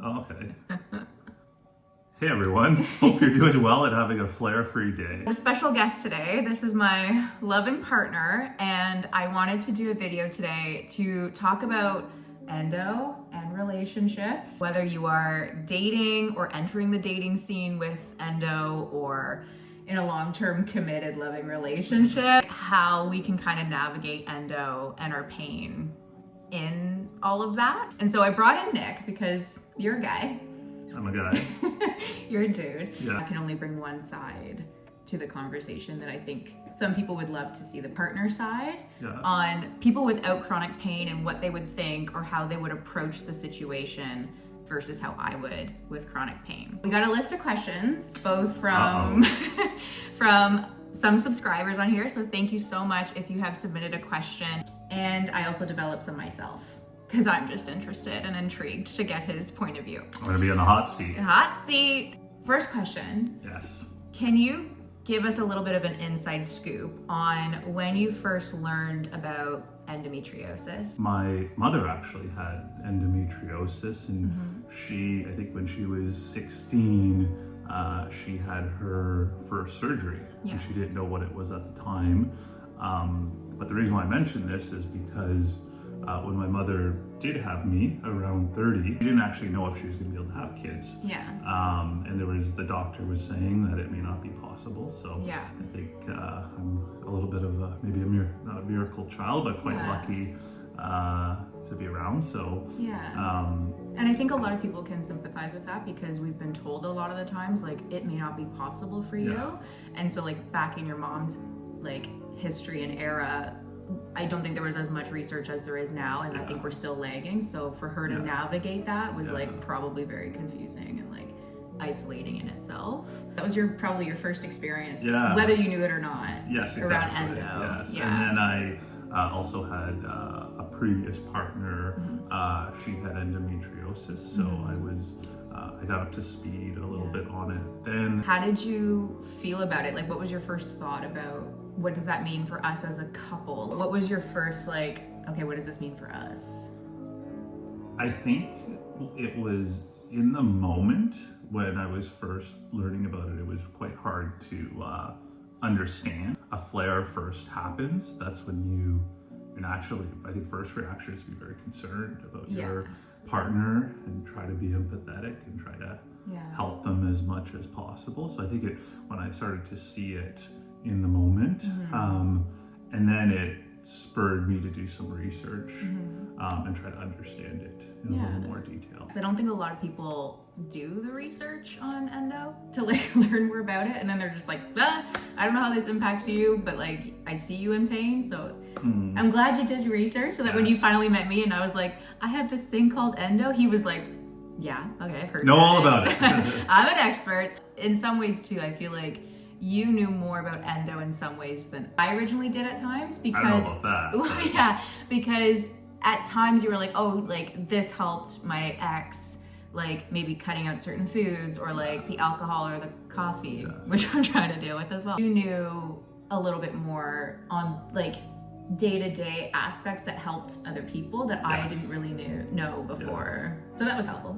Oh, okay. Hey everyone, hope you're doing well and having a flare-free day. A special guest today. This is my loving partner, and I wanted to do a video today to talk about endo and relationships. Whether you are dating or entering the dating scene with endo or in a long-term committed loving relationship, how we can kind of navigate endo and our pain in all of that. And so I brought in Nick because you're a guy. I'm a guy. You're a dude. Yeah. I can only bring one side to the conversation that I think some people would love to see the partner side on people without chronic pain and what they would think or how they would approach the situation versus how I would with chronic pain. We got a list of questions, both from from some subscribers on here. So thank you so much if you have submitted a question. And I also developed some myself, because I'm just interested and intrigued to get his point of view. I'm gonna be in the hot seat. Hot seat. First question. Yes. Can you give us a little bit of an inside scoop on when you first learned about endometriosis? My mother actually had endometriosis, and she, I think when she was 16, she had her first surgery. And she didn't know what it was at the time. But the reason why I mention this is because when my mother did have me around 30, she didn't actually know if she was going to be able to have kids. Yeah. And the doctor was saying that it may not be possible. So I think I'm a little bit of maybe not a miracle child, but quite lucky to be around. So and I think a lot of people can sympathize with that, because we've been told a lot of the times like it may not be possible for you. And so like back in your mom's like history and era, I don't think there was as much research as there is now, and I think we're still lagging. So for her to navigate that was like probably very confusing and like isolating in itself. That was probably your first experience, whether you knew it or not. Yes, exactly. Around endo. Yes. And then I also had a previous partner. She had endometriosis, so I got up to speed a little bit on it. Then, how did you feel about it? Like, what was your first thought about what does that mean for us as a couple? What was your first like, okay, what does this mean for us? I think it was in the moment when I was first learning about it, it was quite hard to understand. A flare first happens, that's when you naturally, I think first reaction is to be very concerned about your partner and try to be empathetic and try to help them as much as possible. So I think when I started to see it in the moment, and then it spurred me to do some research and try to understand it in a little more detail. I don't think a lot of people do the research on endo to like learn more about it, and then they're just like, I don't know how this impacts you, but like I see you in pain. So I'm glad you did your research, so that when you finally met me and I was like, I have this thing called endo, he was like, yeah, okay, I've heard know all about it. I'm an expert. In some ways too, I feel like you knew more about endo in some ways than I originally did at times, because I don't know about that. Because at times you were like, oh, like this helped my ex, like maybe cutting out certain foods, or like the alcohol or the coffee, which I'm trying to deal with as well. You knew a little bit more on like day-to-day aspects that helped other people that I didn't really know before. So that was helpful.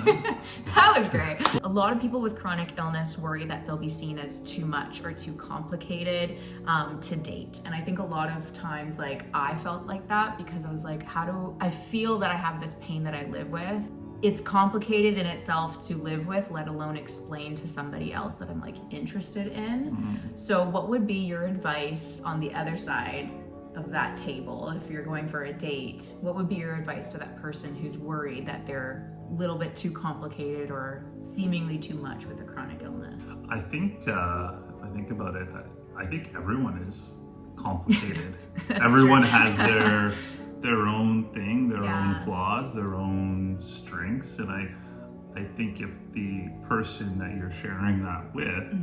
That was great. A lot of people with chronic illness worry that they'll be seen as too much or too complicated to date. And I think a lot of times like I felt like that, because I was like, I feel that I have this pain that I live with. It's complicated in itself to live with, let alone explain to somebody else that I'm like interested in. So what would be your advice on the other side of that table if you're going for a date? What would be your advice to that person who's worried that they're a little bit too complicated or seemingly too much with a chronic illness? I think if I think about it, I think everyone is complicated. Everyone has their own thing, their own flaws, their own strengths, and I think if the person that you're sharing that with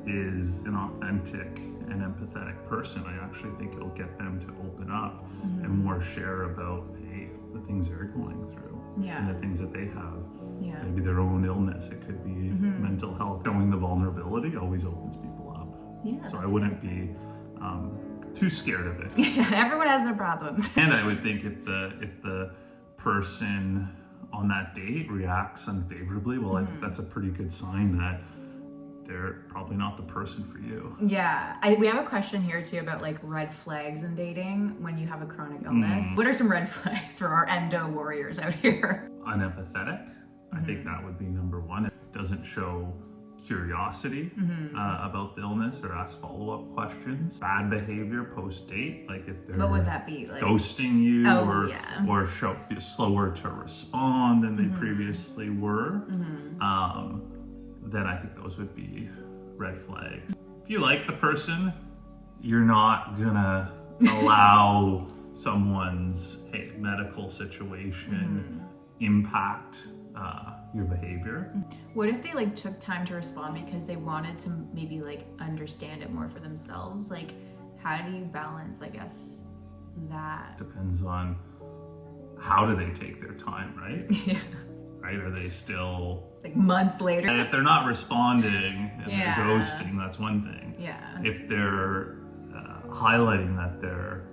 is an authentic and empathetic person, I actually think it'll get them to open up and more share about the things they're going through and the things that they have. Maybe their own illness, it could be mental health. Showing the vulnerability always opens people up. So I wouldn't be too scared of it. Everyone has their problems. And I would think if the person on that date reacts unfavorably, well, I think that's a pretty good sign that they're probably not the person for you. Yeah. We have a question here too about like red flags in dating when you have a chronic illness. What are some red flags for our endo warriors out here? Unempathetic. I think that would be number one. It doesn't show curiosity about the illness or ask follow-up questions. Bad behavior post-date, like if they're What would that be? Like ghosting you or slower to respond than they previously were, then I think those would be red flags. If you like the person, you're not gonna allow someone's medical situation impact your behavior. What if they like took time to respond because they wanted to maybe like understand it more for themselves? Like, how do you balance, I guess, that? Depends on how do they take their time, right? Yeah. Right? Are they still like months later? And if they're not responding and they're ghosting, that's one thing. Yeah. If they're highlighting that they're,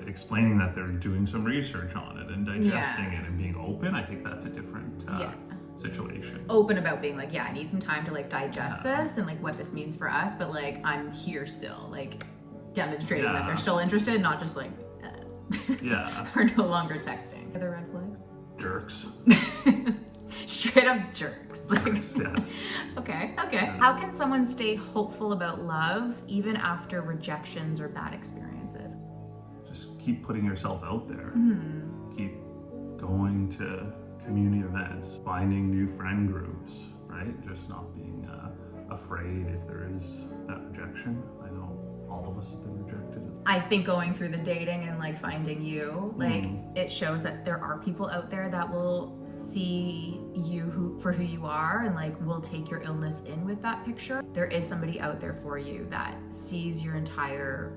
explaining that they're doing some research on it and digesting it and being open, I think that's a different situation. Open about being like, I need some time to like digest this and like what this means for us, but like I'm here still, like demonstrating that they're still interested, not just like we're no longer texting. Other red flags? Jerks. Straight up jerks. Jerks, yes. Okay. How can someone stay hopeful about love even after rejections or bad experiences? Just keep putting yourself out there. Keep going to community events, finding new friend groups, right? Just not being afraid if there is that rejection. I know all of us have been rejected. I think going through the dating and like finding you, like it shows that there are people out there that will see you for who you are and like will take your illness in with that picture. There is somebody out there for you that sees your entire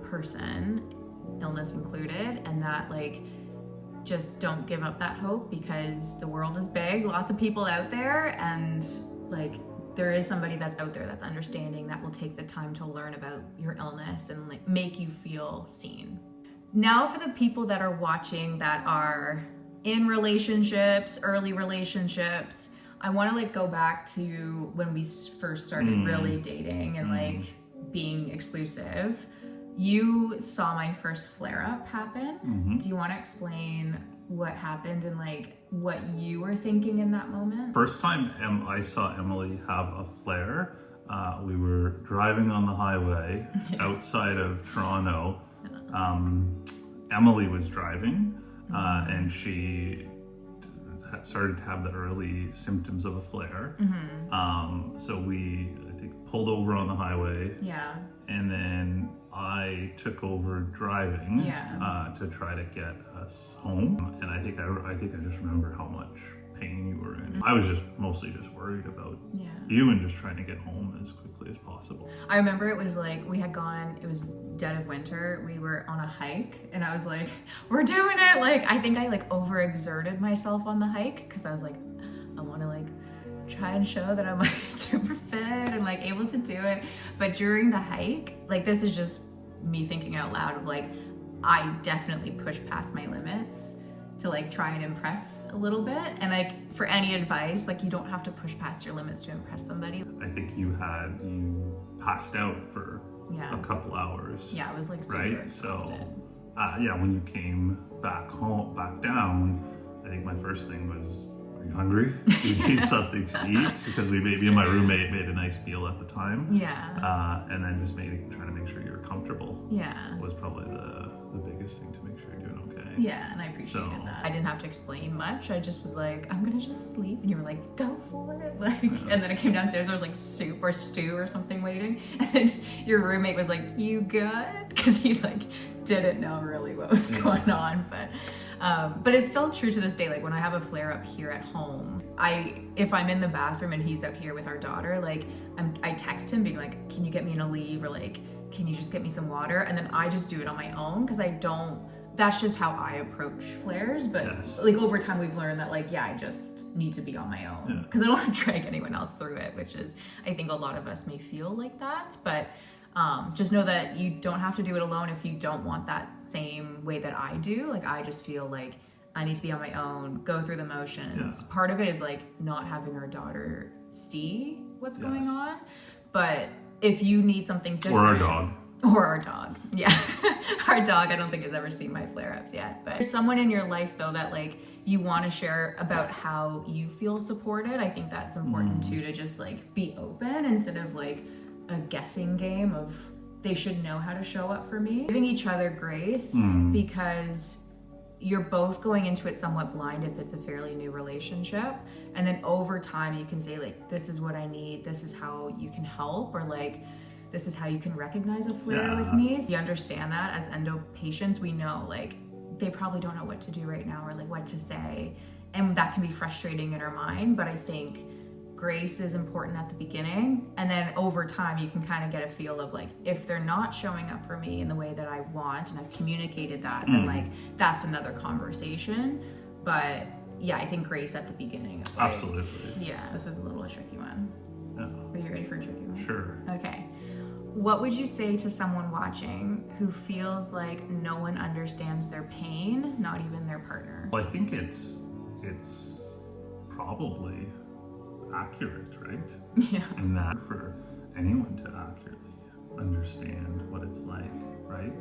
person, illness included, and that like just don't give up that hope because the world is big, lots of people out there, and like there is somebody that's out there that's understanding, that will take the time to learn about your illness and like make you feel seen. Now for the people that are watching that are in relationships, early relationships, I want to like go back to when we first started really dating and like being exclusive. You saw my first flare-up happen. Do you want to explain what happened and like what you were thinking in that moment? First time I saw Emily have a flare, we were driving on the highway outside of Toronto. Emily was driving and she started to have the early symptoms of a flare. So we, I think, pulled over on the highway. And then I took over driving to try to get us home. And I think I just remember how much pain you were in. I was just mostly just worried about you and just trying to get home as quickly as possible. I remember it was like we had gone, it was dead of winter, we were on a hike and I was like, we're doing it. Like I think I like overexerted myself on the hike because I was like, I want to like try and show that I'm like super fit and like able to do it. But during the hike, like this is just me thinking out loud of like, I definitely pushed past my limits to like try and impress a little bit. And like for any advice, like you don't have to push past your limits to impress somebody. I think you passed out for a couple hours. Yeah, it was like super right? exhausted. So when you came back down, I think my first thing was, are you hungry? Do you need something to eat? Because me and my roommate made a nice meal at the time. And then just trying to make sure you're comfortable. Was probably the biggest thing to make sure you're doing okay. Yeah, and I appreciated that. I didn't have to explain much. I just was like, I'm gonna just sleep, and you were like, go for it. Like, and then I came downstairs. There was like soup or stew or something waiting, and then your roommate was like, "You good?" Because he like didn't know really what was going on, but it's still true to this day. Like when I have a flare up here at home, if I'm in the bathroom and he's out here with our daughter, like I text him being like, can you get me an Aleve, or like, can you just get me some water? And then I just do it on my own because that's just how I approach flares. But like over time we've learned that like, I just need to be on my own because I don't want to drag anyone else through it, which is, I think a lot of us may feel like that, but just know that you don't have to do it alone if you don't want that same way that I do. Like I just feel like I need to be on my own, go through the motions. Part of it is like not having our daughter see what's going on. But if you need something different. Or our dog. Or our dog. Yeah. Our dog, I don't think has ever seen my flare-ups yet. But there's someone in your life though that like you want to share about how you feel supported. I think that's important too, to just like be open instead of like a guessing game of they should know how to show up for me. Giving each other grace because you're both going into it somewhat blind if it's a fairly new relationship. And then over time you can say like, this is what I need. This is how you can help, or like, this is how you can recognize a flare with me. So you understand that as endo patients, we know like they probably don't know what to do right now or like what to say. And that can be frustrating in our mind. But I think grace is important at the beginning. And then over time, you can kind of get a feel of like, if they're not showing up for me in the way that I want, and I've communicated that, then like, that's another conversation. But yeah, I think grace at the beginning. Like, absolutely. Yeah, this is a little a tricky one. Are you ready for a tricky one? Sure. Okay. What would you say to someone watching who feels like no one understands their pain, not even their partner? Well, I think it's probably accurate, right? Yeah. And that for anyone to accurately understand what it's like, right?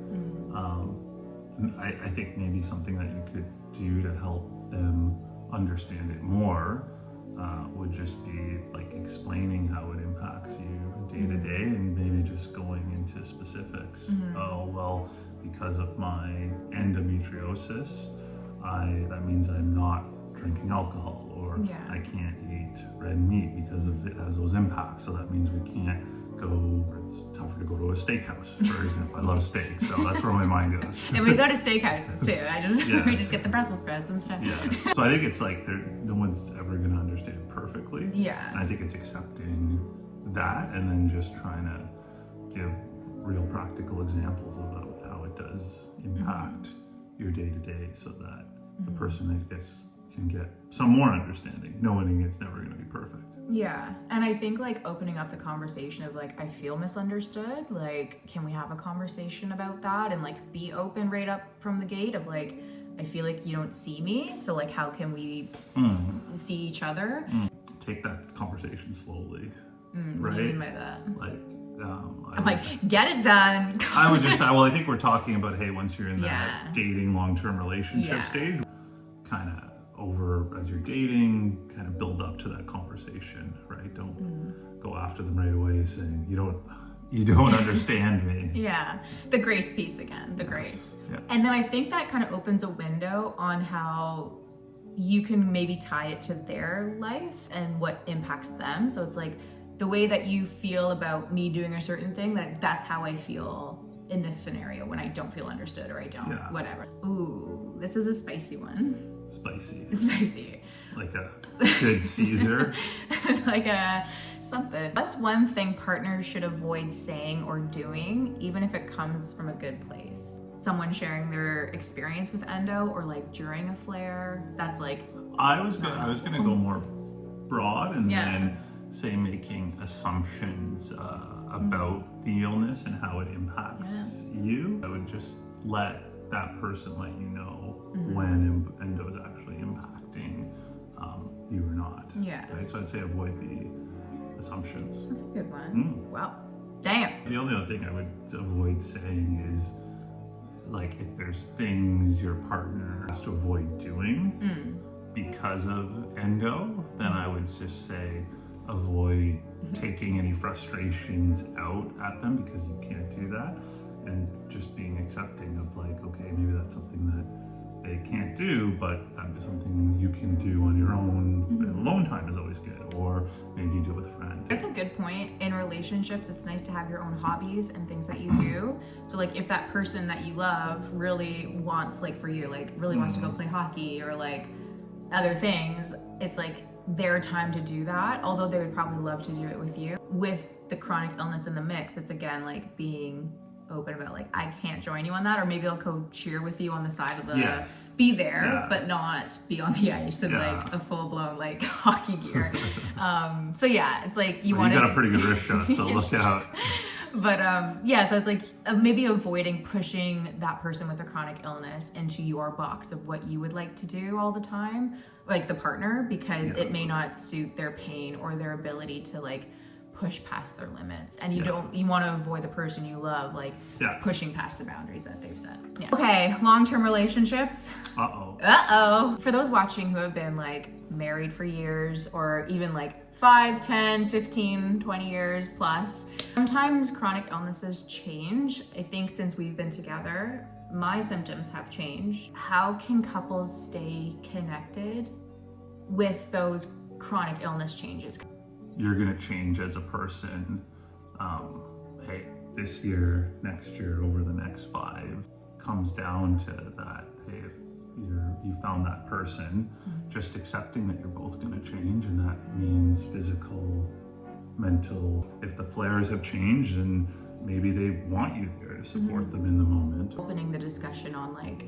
I think maybe something that you could do to help them understand it more would just be like explaining how it impacts you day to day, and maybe just going into specifics. Oh, well, because of my endometriosis, that means I'm not drinking alcohol, or I can't eat red meat because of it has those impacts. So that means we can't go, it's tougher to go to a steakhouse, for example. I love steak, so that's where my mind goes. And we go to steakhouses too. We just get the Brussels sprouts and stuff. Yeah. So I think it's like no one's ever going to understand it perfectly. Yeah. And I think it's accepting that and then just trying to give real practical examples about how it does impact your day to day, so that the person, I guess, can get some more understanding, knowing it's never going to be perfect. Yeah. And I think like opening up the conversation of like, I feel misunderstood. Like, can we have a conversation about that? And like be open right up from the gate of like, I feel like you don't see me. So like, how can we see each other? Take that conversation slowly. What do you mean by that? Like, I'm like, get it done. I would just, well, I think we're talking about, hey, once you're in that dating long-term relationship stage, kind of over as you're dating, kind of build up to that conversation, right? Don't go after them right away saying, you don't understand me. Yeah. The grace piece again, the grace. Yeah. And then I think that kind of opens a window on how you can maybe tie it to their life and what impacts them. So it's like the way that you feel about me doing a certain thing, that's how I feel in this scenario when I don't feel understood or I don't, whatever. Ooh, this is a spicy one. Spicy. Like a good Caesar. Like a something. What's one thing partners should avoid saying or doing, even if it comes from a good place? Someone sharing their experience with endo, or like during a flare. That's like. I was gonna go more broad and then say making assumptions about the illness and how it impacts you. I would just let that person let you know when endo is actually impacting you or not. Yeah. Right? So I'd say avoid the assumptions. That's a good one. Wow. Damn. The only other thing I would avoid saying is, like, if there's things your partner has to avoid doing because of endo, then I would just say avoid taking any frustrations out at them, because you can't do that. And just being accepting of like, okay, maybe that's something that they can't do, but that is something you can do on your own. Alone time is always good, or maybe you do it with a friend. That's a good point. In relationships, it's nice to have your own hobbies and things that you do. So like if that person that you love really wants, like for you, like really wants to go play hockey or like other things, it's like their time to do that, although they would probably love to do it with you. With the chronic illness in the mix, it's again like being open about like, I can't join you on that, or maybe I'll go cheer with you on the side of the be there but not be on the ice in like a full-blown like hockey gear. So yeah, it's like you want got a pretty good wrist shot, so look out. But yeah, so it's like maybe avoiding pushing that person with a chronic illness into your box of what you would like to do all the time, like the partner, because it may not suit their pain or their ability to like push past their limits. And you want to avoid the person you love like pushing past the boundaries that they've set. Okay, long-term relationships. For those watching who have been like married for years or even like 5, 10, 15, 20 years plus, sometimes chronic illnesses change. I think since we've been together, my symptoms have changed. How can couples stay connected with those chronic illness changes? You're gonna change as a person. Hey, this year, next year, over the next 5, comes down to that. Hey, if you found that person, just accepting that you're both gonna change, and that means physical, mental. If the flares have changed, then endo they want you there to support them in the moment. Opening the discussion on like,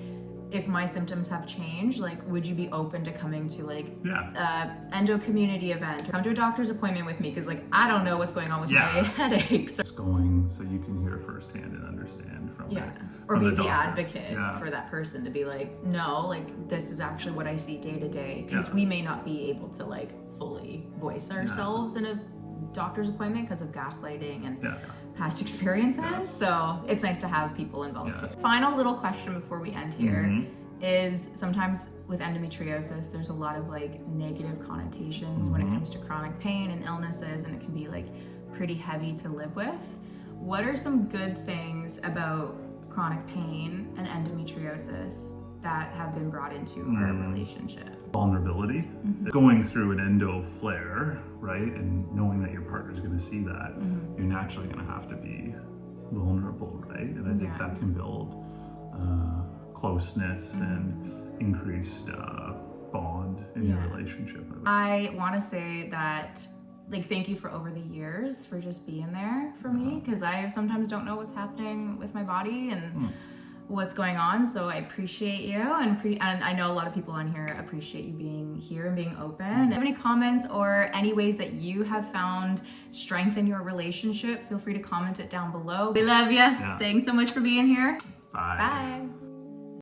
if my symptoms have changed, like, would you be open to coming to like endo community event? Come to a doctor's appointment with me, because like I don't know what's going on with my headaches. Just going so you can hear firsthand and understand from or be the advocate for that person to be like, no, like this is actually what I see day to day, because we may not be able to like fully voice ourselves in a doctor's appointment because of gaslighting and past experiences. So it's nice to have people involved. So final little question before we end here is, sometimes with endometriosis, there's a lot of like negative connotations when it comes to chronic pain and illnesses, and it can be like pretty heavy to live with. What are some good things about chronic pain and endometriosis that have been brought into our relationship? Vulnerability. Going through an endo flare, right, and knowing that your partner's going to see that, you're naturally going to have to be vulnerable, right? And I think that can build closeness and increased bond in your relationship. I want to say that, like, thank you for over the years for just being there for me, because I sometimes don't know what's happening with my body and what's going on. So I appreciate you, and I know a lot of people on here appreciate you being here and being open. If you have any comments or any ways that you have found strength in your relationship, feel free to comment it down below. We love you. Thanks so much for being here. Bye. Bye.